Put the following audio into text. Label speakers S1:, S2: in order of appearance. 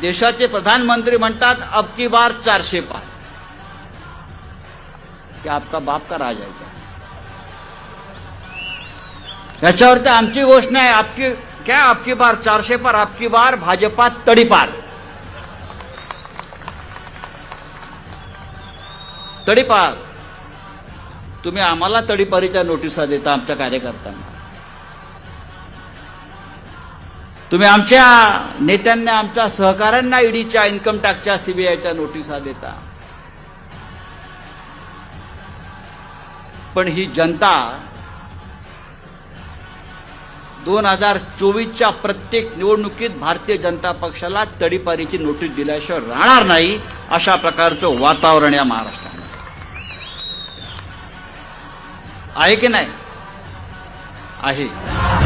S1: देशाचे प्रधानमंत्री म्हणतात अब की बार 400 पार. क्या आपका बाप का राज आहे का? याच्यावरती आमची घोषणा आहे, आपकी क्या आपकी बार 400 पार, आपकी बार भाजपा तडीपार. तडीपार. तुम्ही आम्हाला तडीपारीच्या नोटिसा देता आमच्या कार्यकर्त्यांना. तुम्ही आमच्या नेत्यांना, आमच्या सहकाऱ्यांना ईडीच्या, इन्कम टॅक्सच्या, सीबीआयच्या नोटिसा देता. पण ही जनता 2024च्या प्रत्येक निवडणुकीत भारतीय जनता पक्षाला तडीपारीची नोटीस दिल्याशिवाय राहणार नाही, अशा प्रकारचं वातावरण या महाराष्ट्रात आहे की नाही? आहे.